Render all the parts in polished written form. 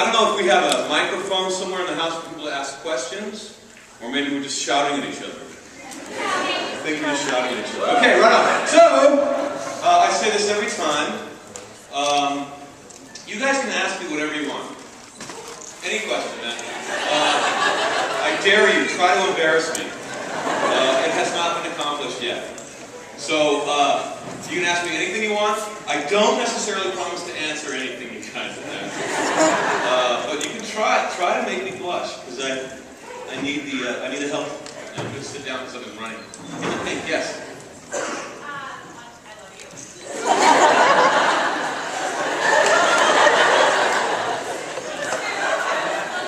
I don't know if we have a microphone somewhere in the house for people to ask questions, or maybe we're just shouting at each other. I think we're just shouting at each other. Okay, right on. So, I say this every time. You guys can ask me whatever you want. Any question, man. I dare you, try to embarrass me. It has not been accomplished yet. So, you can ask me anything you want. I don't necessarily promise to answer anything you guys ask. But you can try to make me blush, because I need the help. I'm going to sit down because I've been running. Hey, yes? I love you.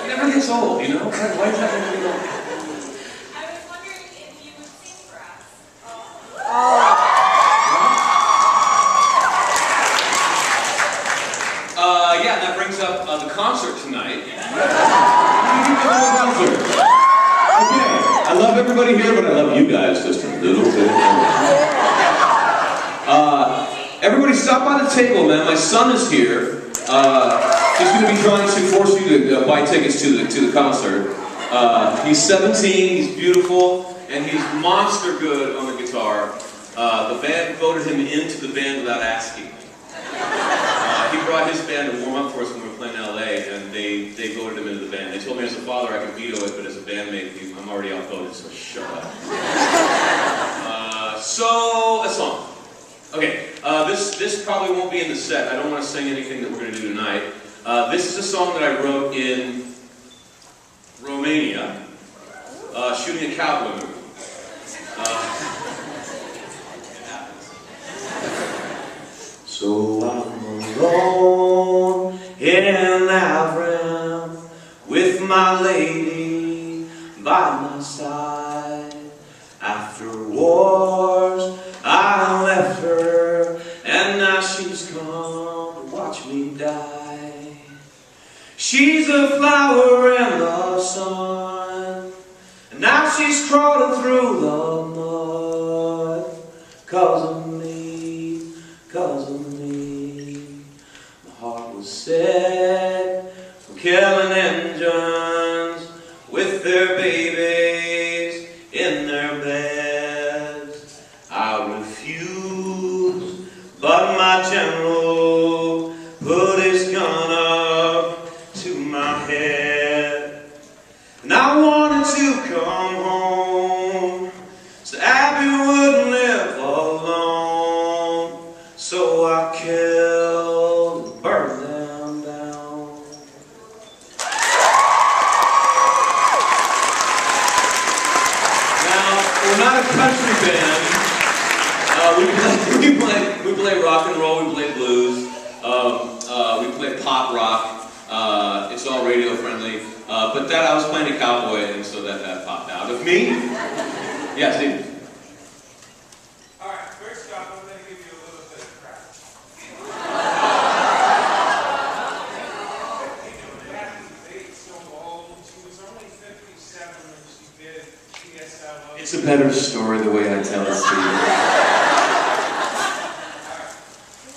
It never gets old, you know? Why does that never get old? I was wondering if you would sing for us. Yeah, that brings up the concert tonight. Okay, I love everybody here, but I love you guys just a little bit more. Everybody stop by the table, man. My son is here. He's going to be trying to force you to buy tickets to the concert. He's 17, he's beautiful, and he's monster good on the guitar. The band voted him into the band without asking. He brought his band to warm up for us when we were playing in LA, and they voted him into the band. They told me as a father I could veto it, but as a bandmate, I'm already outvoted, so shut up. So, a song. Okay, this probably won't be in the set. I don't want to sing anything that we're going to do tonight. This is a song that I wrote in Romania, shooting a cowboy movie. So I'm alone in Avram with my lady by my side. After wars I left her, and now she's come to watch me die. She's a flower in the sun, and now she's crawling through the mud. 'Cause of me, 'cause of me. My heart was set for killing engines with their babies in their beds. I refused, but my general put his gun up to my head. And I wanted to come home so Abby wouldn't live alone. So I killed and burned them down. Now, we're not a country band. We play rock and roll, we play blues, we play pop rock. It's all radio friendly. But that I was playing a cowboy, and so that popped out of me. Yeah, Steve. Alright, first off, I'm going to give you a little bit of crap. Kathy Bates, so old. She was only 57 when she did PSL. It's a better story the way I tell it, Steve.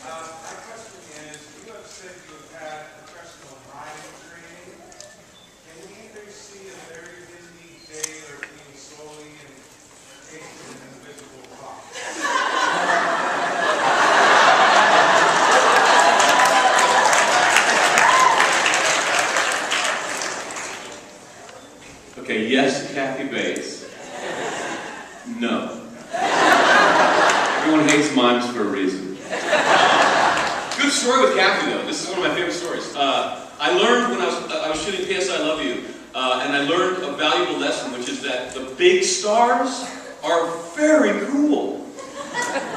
My question is, you have said you have had professional riding training. Can we either see a very busy day or being slowly and taking an invisible rock? Okay, yes, Kathy Bates. No. Everyone hates mimes for a reason. Good story with Kathy, though. This is one of my favorite stories. I learned when I was shooting PS I Love You, and I learned a valuable lesson, which is that the big stars are very cool.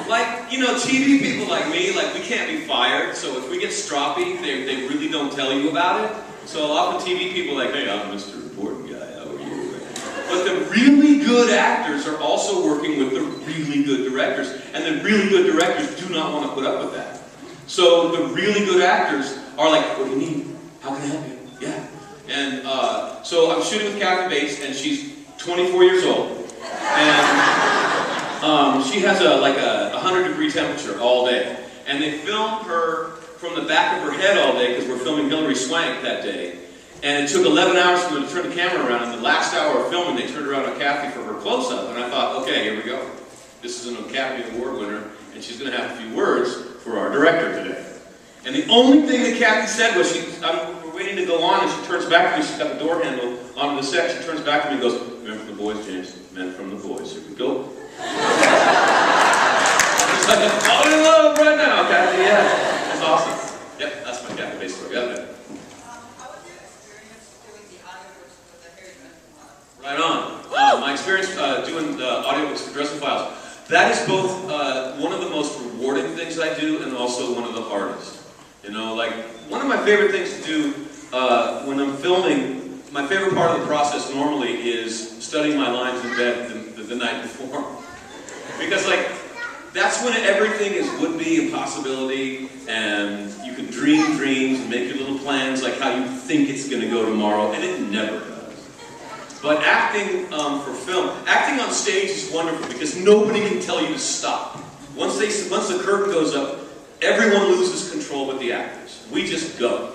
Like, you know, TV people like me, like, we can't be fired, so if we get stroppy, they really don't tell you about it. So often TV people are like, hey, I'm Mr. Important Guy, how are you? But the really good actors are also working with the really good directors, and the really good directors do not want to put up with that. So the really good actors are like, what do you need? How can I help you? Yeah. And so I'm shooting with Kathy Bates, and she's 24 years old. And she has like a 100-degree temperature all day. And they film her from the back of her head all day because we're filming Hilary Swank that day. And it took 11 hours for them to turn the camera around. And the last hour of filming, they turned around on Kathy for her close-up. And I thought, okay, here we go. This is an Academy Award winner, and she's going to have a few words for our director today. And the only thing that Kathy said was, we're waiting to go on, and she turns back to me. She's got the door handle onto the set. She turns back to me and goes, "Men from the boys, James. Men from the boys. Here we go." It's like I'm falling in love right now, Kathy. Yeah, it's awesome. Yep, that's my Kathy Bass story. Yep. How was your experience doing the audiobooks with the Harry Benson? Right on. My experience doing the audiobooks for Dressing Files, that is both one of the most rewarding things I do and also one of the hardest. You know, like, one of my favorite things to do when I'm filming, my favorite part of the process normally is studying my lines in bed the night before. Because, like, that's when everything is would-be and possibility, and you can dream dreams and make your little plans like how you think it's going to go tomorrow, and it never does. But acting for film, acting on stage is wonderful because nobody can tell you to stop. Once the curtain goes up, everyone loses control but the actors. We just go.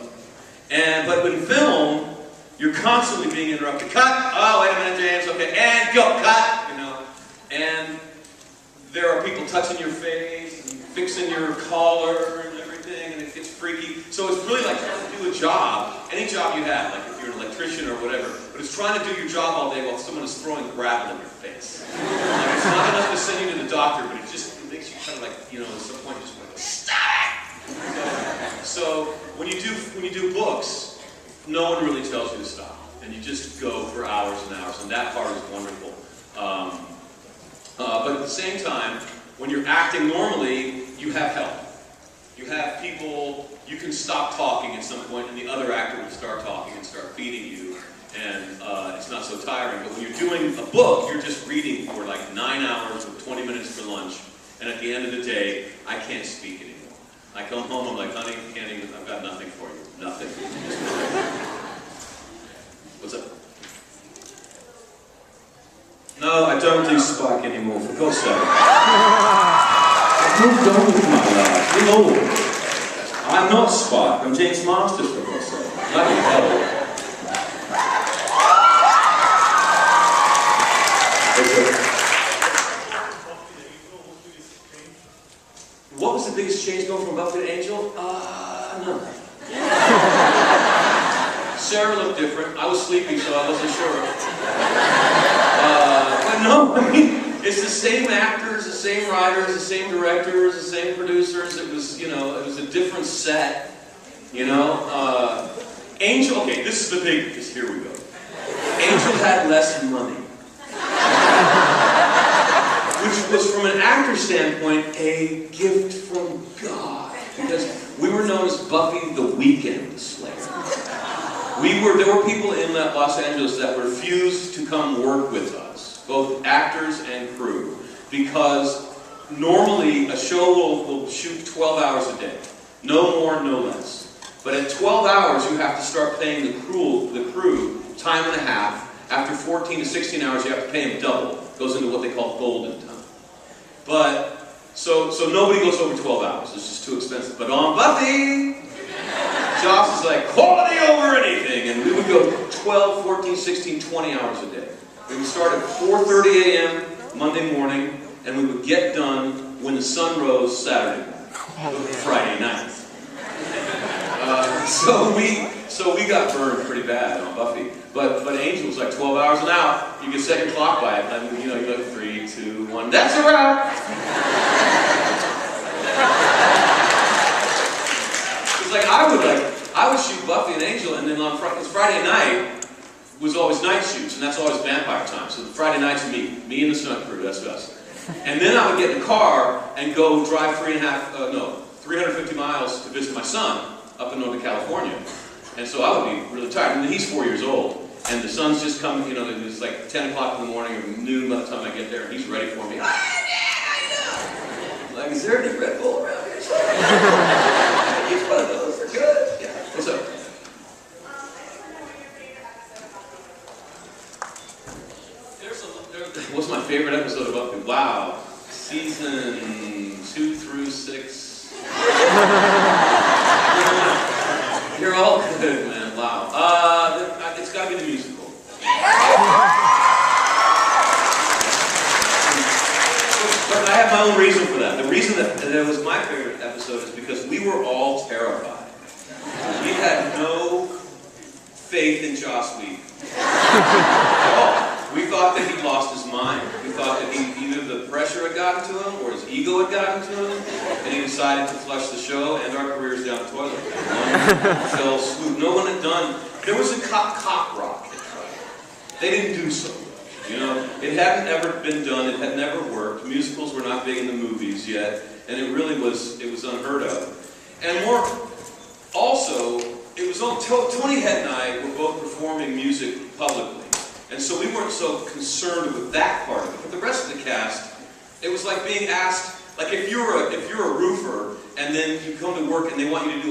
But in film, you're constantly being interrupted. Cut! Oh, wait a minute, James. Okay, and go. Cut! You know, and there are people touching your face and fixing your collar and everything, and it gets freaky. So it's really like trying to do a job, any job you have, like if you're an electrician or whatever, but it's trying to do your job all day while someone is throwing gravel in your face. Like, it's not enough to send you to the doctor, but it makes you kind of like, you know, at some point just want to stop it! So when you do books, no one really tells you to stop, and you just go for hours and hours, and that part is wonderful. But at the same time, when you're acting normally, you have help. You have people, you can stop talking at some point, and the other actor will start talking and start feeding you, and it's not so tiring. But when you're doing a book, you're just reading for like 9 hours with 20 minutes for lunch, and at the end of the day, I can't speak anymore. I come home, I'm like, honey, I've got nothing for you. Nothing. What's up? No, I don't do Spock anymore, for God's sake. I've moved on with my life. No. I'm not Spock, I'm James Marsters, for God's sake. Bloody hell. What was the biggest change going from Buffy to Angel? None. Sarah looked different. I was sleepy, so I wasn't sure. But no, I mean, it's the same actors, the same writers, the same directors, the same producers. It was, you know, it was a different set. You know, Angel. Okay, this is the big. Because here we go. Angel had less money, which was, from an actor standpoint, a gift from God, because we were known as Buffy the Weekend Slayer. There were people in Los Angeles that refused to come work with us, both actors and crew, because normally a show will shoot 12 hours a day. No more, no less. But at 12 hours, you have to start paying the crew time and a half. After 14 to 16 hours, you have to pay them double. It goes into what they call golden time. But, so nobody goes over 12 hours. It's just too expensive. But on Buffy, Joss is like, quality over anything. And we would go 12, 14, 16, 20 hours a day. We would start at 4:30 a.m. Monday morning, and we would get done when the sun rose Saturday night, Friday night. So we got burned pretty bad on Buffy. But Angel was like 12 hours and out. You can set your clock by it. And you know, you go 3, 2, 1. That's a wrap. It's like I would shoot Buffy and Angel, and then on Friday night was always night shoots, and that's always vampire time. So Friday nights me and the stunt crew. That's us. And then I would get in the car and go drive 350 miles to visit my son up in Northern California. And so I would be really tired. And he's 4 years old. And the sun's just coming, you know, it's like 10 o'clock in the morning or noon by the time I get there. And he's ready for me. Ah, yeah, I know. Like, is there any Red Bull around here? Each one of those are good. Yeah. What's up? What's my favorite episode of Buffy? Wow. Season 2 through 6. You're all good, man. Wow. It's got to be the musical. But I have my own reason for that. The reason that it was my favorite episode is because we were all terrified. We had no faith in Joss Whedon at all. We thought that he'd lost his mind. We thought that either the pressure had gotten to him or his ego had gotten to him, and he decided to flush the show and our careers down the toilet. Fell swoop. No one had done. There was a cock rock that tried. They didn't do so well. You know, it hadn't ever been done. It had never worked. Musicals were not big in the movies yet, and it really was. It was unheard of. And more, also, it was on. Tony Head and I were both performing music publicly. And so we weren't so concerned with that part of it. But the rest of the cast, it was like being asked, like if you're a roofer and then you come to work and they want you to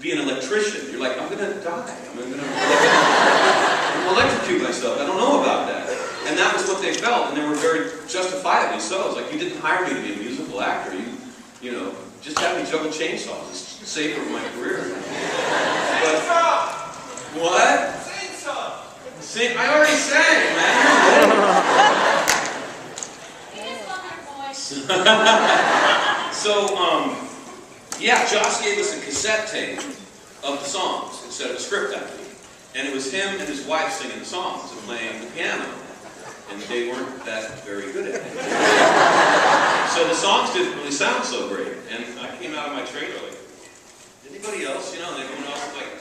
be an electrician, you're like, I'm gonna die. I'm gonna electrocute myself. I don't know about that. And that was what they felt, and they were very justifiably so. It's like, you didn't hire me to be a musical actor. You know, just have me juggle chainsaws. It's safer for my career. But, what? Sing, I already sang, man. You just love your voice. So, yeah, Josh gave us a cassette tape of the songs instead of a script actually. And it was him and his wife singing the songs and playing the piano. And they weren't that very good at it. So the songs didn't really sound so great. And I came out of my trailer like, anybody else? You know, and everyone else was like,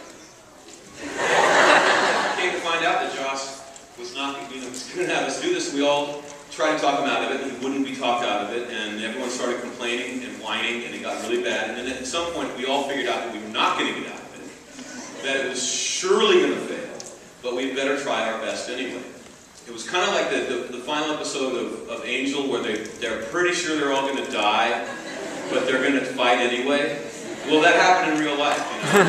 came to find out that Joss was not going to have us do this. We all tried to talk him out of it, and he wouldn't be talked out of it, and everyone started complaining and whining, and it got really bad. And then at some point, we all figured out that we were not going to get out of it, that it was surely going to fail, but we'd better try our best anyway. It was kind of like the final episode of Angel, where they're pretty sure they're all going to die, but they're going to fight anyway. Well, that happened in real life, you know.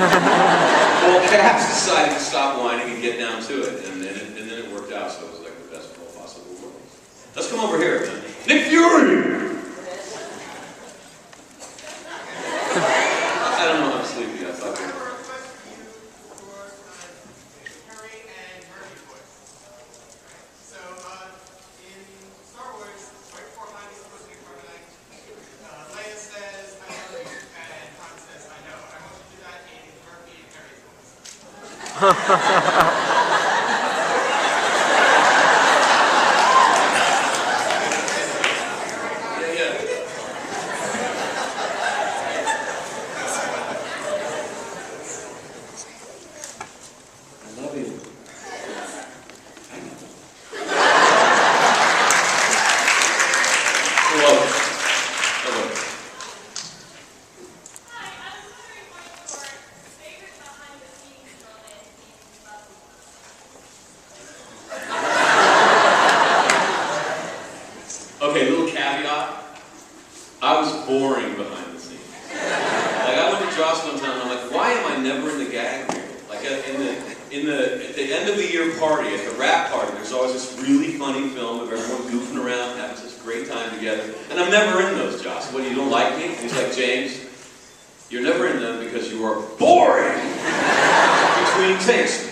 Well, Cats decided to stop whining and get down to it, and then it worked out, so it was like the best of all possible worlds. Let's come over here, man. Nick Fury! I don't know how sleepy I thought. Okay, little caveat. I was boring behind the scenes. Like, I went to Joss one time and I'm like, why am I never in the gag reel? Like at the end of the year party, at the rap party, there's always this really funny film of everyone goofing around, having such a great time together. And I'm never in those, Joss. What, you don't like me? And he's like, James, you're never in them because you are boring between takes.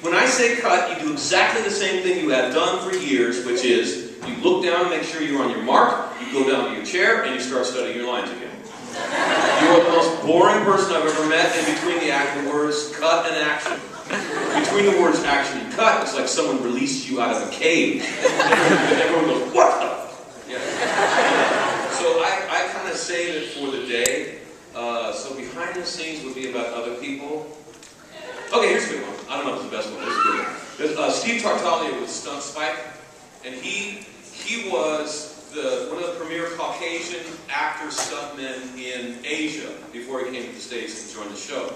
When I say cut, you do exactly the same thing you have done for years, which is you look down, make sure you're on your mark, you go down to your chair, and you start studying your lines again. You are the most boring person I've ever met in between the words cut and action. Between the words action and cut, it's like someone released you out of a cage. And everyone goes, what the? Yeah. So I kind of save it for the day. So behind the scenes would be about other people. Okay, here's a good one. I don't know if it's the best one. Here's a good one. Steve Tartaglia was Stunt Spike, and he was one of the premier Caucasian actor stuntmen in Asia before he came to the States and joined the show.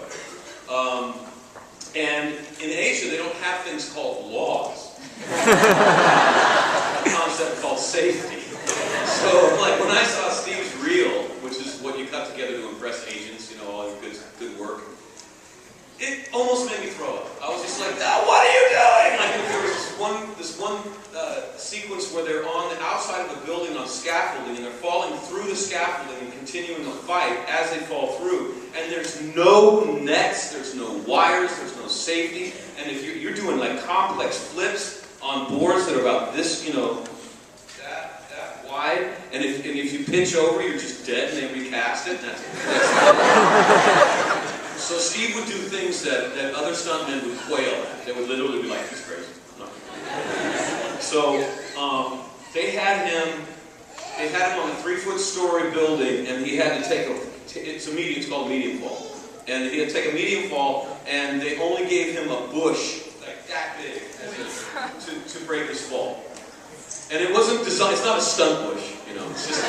And in Asia, they don't have things called laws. A concept called safety. So, like, when I saw Steve's reel, which is what you cut together to impress Asians, you know, all your good work, it almost made me throw up. I was just like, what are you doing? Like, there was this one scene sequence where they're on the outside of a building on scaffolding, and they're falling through the scaffolding and continuing the fight as they fall through. And there's no nets, there's no wires, there's no safety. And if you're doing like complex flips on boards that are about this, that wide, and if you pitch over, you're just dead, and they recast it. So Steve would do things that other stuntmen would quail at. They would literally be like, "He's crazy." No. So they had him on a 3-foot story building, and he had to take it's called a medium fall, and he had to take a medium fall, and they only gave him a bush like that big to break his fall. And it wasn't designed. It's not a stunt bush, It's just a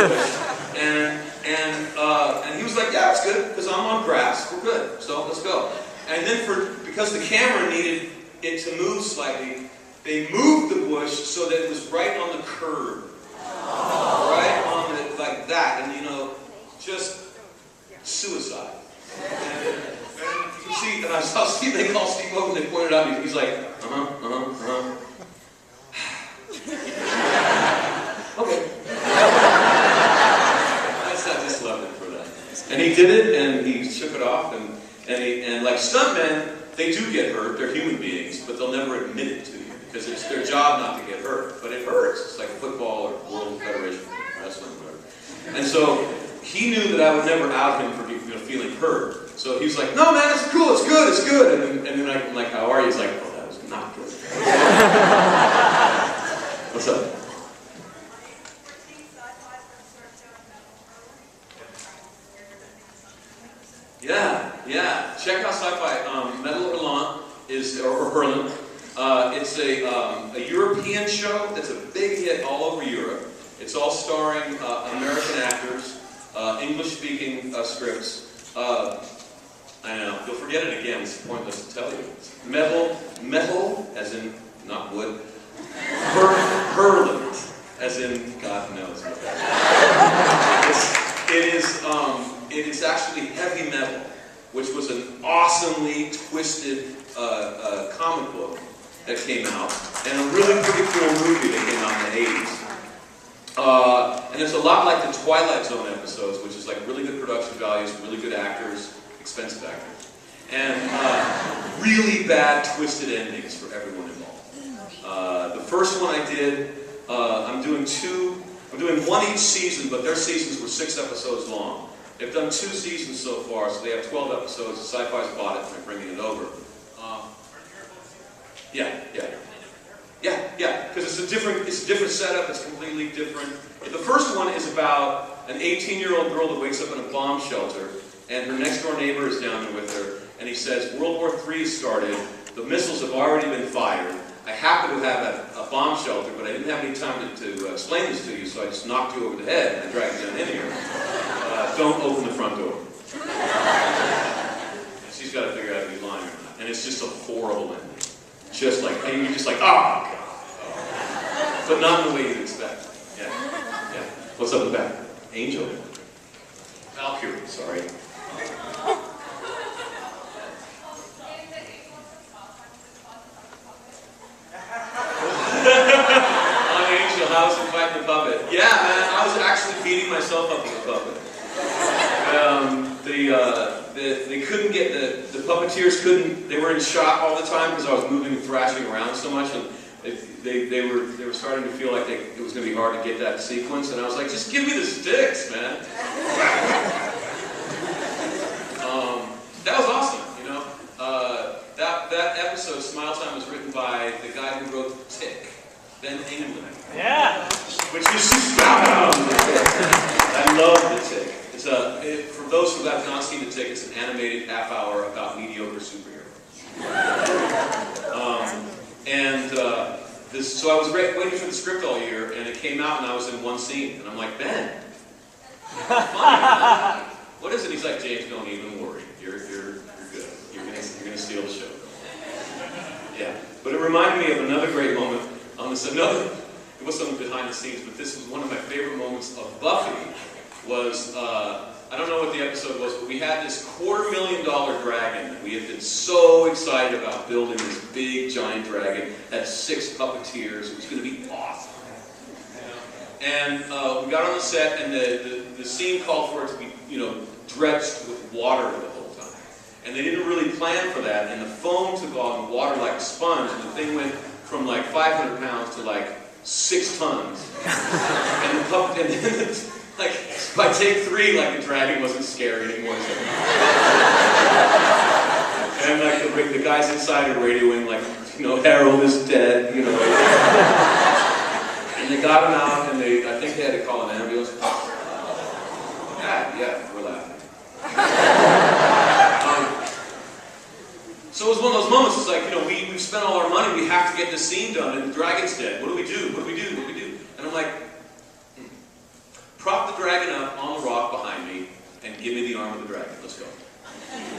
bush. And he was like, "Yeah, it's good because I'm on grass. We're good. So let's go." And then because the camera needed it to move slightly, they moved the bush so that it was right on the curb, right on it like that, and just suicide. And you see, and I saw Steve. They called Steve over and they pointed out. He's like, Okay. I just loved it for that. And he did it, and he shook it off, and like stuntmen, they do get hurt. They're human beings, but they'll never admit it to you because it's their job not to get hurt. But it hurts. It's like football or World Federation Wrestling, whatever. And so he knew that I would never out him for feeling hurt. So he was like, "No, man, it's cool. It's good. It's good." And then I'm like, "How are you?" He's like, "Oh, that was not good." What's up? Yeah. Check out Sci-Fi. Metal Hurlant or Hurlant. It's a European show that's a big hit all over Europe. It's all starring American actors, English-speaking scripts. I know, you'll forget it again. It's pointless to tell you. Metal, as in not wood. Hurlant, as in God knows what that is. It is actually heavy metal, which was an awesomely twisted comic book that came out, and a really pretty cool movie that came out in the 80s. And it's a lot like the Twilight Zone episodes, which is like really good production values, really good actors, expensive actors, and really bad twisted endings for everyone involved. The first one I did, I'm doing one each season, but their seasons were 6 episodes long. They've done 2 seasons so far, so they have 12 episodes. Sci-Fi's bought it, and they're bringing it over. Yeah, because it's a different setup. It's completely different. The first one is about an 18-year-old girl that wakes up in a bomb shelter, and her next-door neighbor is down there with her, and he says, "World War III has started. The missiles have already been fired. I happen to have a bomb shelter, but I didn't have any time to explain this to you, so I just knocked you over the head and I dragged you down in here. Don't open the front door." And she's got to figure out if he's lying or not. And it's just a horrible ending. Just like, and you're just like, "Oh, God." But not in the way you'd expect. Yeah. What's up in the back? Angel. Valkyrie, sorry. How was it fighting the puppet? Yeah, man, I was actually beating myself up with the puppet. They couldn't get the puppeteers couldn't. They were in shock all the time because I was moving and thrashing around so much, and they were starting to feel like it was going to be hard to get that sequence. And I was like, "Just give me the sticks, man." That was awesome, That episode, Smile Time, was written by the guy who wrote Tick, Ben England. Yeah. Which is I love the Tick. It's for those who have not seen the Tick, it's an animated half-hour about mediocre superheroes. So I was waiting for the script all year, and it came out, and I was in one scene, and I'm like, "Ben, funny. What is it?" He's like, "James, don't even worry. You're good. You're gonna steal the show." Yeah. But it reminded me of another great moment on this. It was something behind the scenes, but this was one of my favorite moments of Buffy. Was I don't know what the episode was, but we had this $250,000 dragon that we had been so excited about building this big giant dragon. Had 6 puppeteers. It was going to be awesome. And we got on the set, and the scene called for it to be, drenched with water the whole time. And they didn't really plan for that, and the foam took off and water like a sponge, and the thing went from like 500 pounds to like 6 tons. And the puppet, and then like by take 3, like the dragon wasn't scary anymore. So. And like the guys inside are radioing like, Harold is dead, And they got him out, and I think they had to call an ambulance. Yeah, we're laughing. So it was one of those moments. It's like, we've spent all our money. We have to get this scene done, and the dragon's dead. What do we do? What do we do? What do we do? And I'm like, prop the dragon up on the rock behind me, and give me the arm of the dragon. Let's go.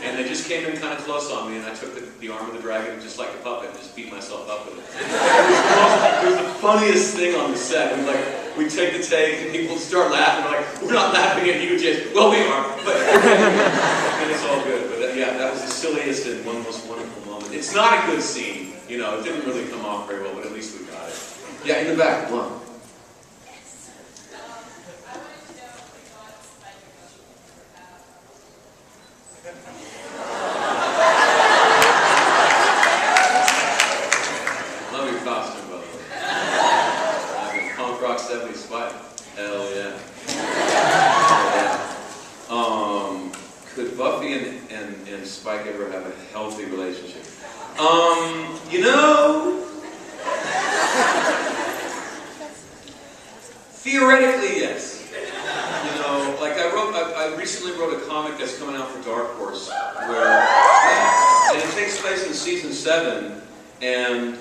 And they just came in kind of close on me, and I took the arm of the dragon just like a puppet and just beat myself up with it. It was the funniest thing on the set. We take the take, and people start laughing. We're like, we're not laughing at you, Jason. Well, we are, but and it's all good. But that was the silliest and one most wonderful moment. It's not a good scene, it didn't really come off very well, but at least we got it. Yeah, in the back, come on. Could Buffy and Spike ever have a healthy relationship? Theoretically, yes. I recently wrote a comic that's coming out for Dark Horse, and it takes place in season 7, and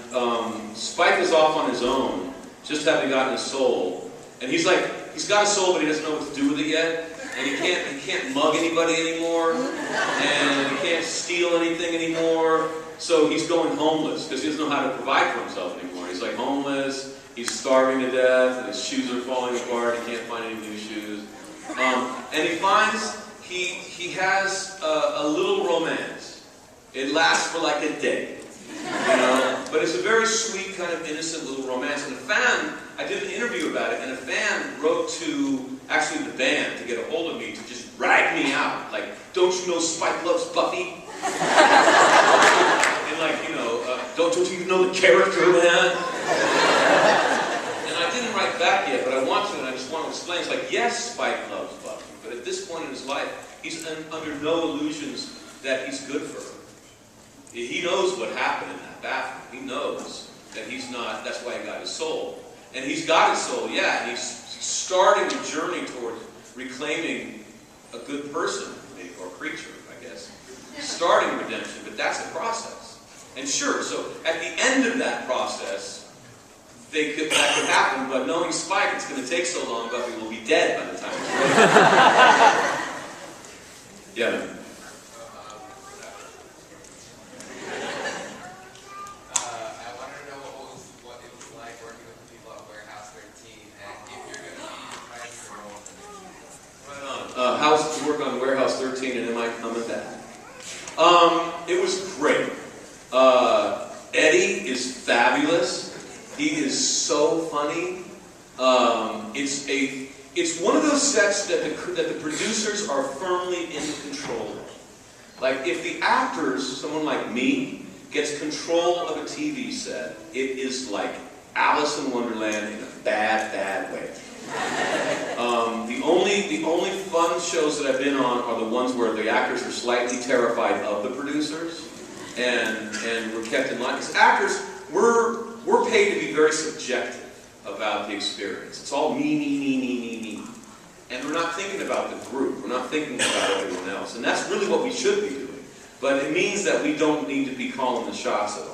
Spike is off on his own, just having gotten his soul, and he's got a soul, but he doesn't know what to do with it yet. And he can't mug anybody anymore, and he can't steal anything anymore. So he's going homeless because he doesn't know how to provide for himself anymore. He's like homeless. He's starving to death, and his shoes are falling apart. He can't find any new shoes. And he finds he has a little romance. It lasts for like a day, But it's a very sweet, kind of innocent little romance. And I did an interview about it, and a fan wrote to actually the band to get a hold of me to just drag me out. Like, don't you know Spike loves Buffy? And don't you even know the character, man? And I didn't write back yet, but I want to, and I just want to explain. It's like, yes, Spike loves Buffy, but at this point in his life, he's under no illusions that he's good for her. He knows what happened in that bathroom. He knows that he's not, that's why he got his soul. And he's got his soul, yeah, and he's starting a journey towards reclaiming a good person, maybe, or creature, I guess. Starting redemption, but that's a process. And sure, so at the end of that process, that could happen, but knowing Spike, it's going to take so long, Buffy will be dead by the time it's ready. Yeah, man. To work on Warehouse 13, and am I coming back? It was great. Eddie is fabulous. He is so funny. It's one of those sets that the producers are firmly in control of. Like, if the actors, someone like me, gets control of a TV set, it is like Alice in Wonderland in a bad, bad way. The only fun shows that I've been on are the ones where the actors are slightly terrified of the producers, and we're kept in line. Because actors, we're paid to be very subjective about the experience. It's all me. And we're not thinking about the group. We're not thinking about everyone else. And that's really what we should be doing. But it means that we don't need to be calling the shots at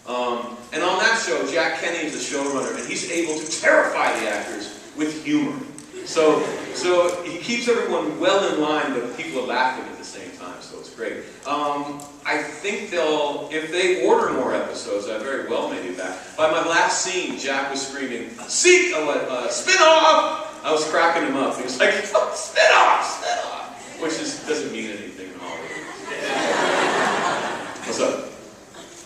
all. And on that show, Jack Kenny is the showrunner, and he's able to terrify the actors with humor. So he keeps everyone well in line, but people are laughing at the same time, so it's great. I think if they order more episodes, I very well may be back. By my last scene, Jack was screaming, spin-off! I was cracking him up. He was like, oh, spit off, which doesn't mean anything in Hollywood. What's up?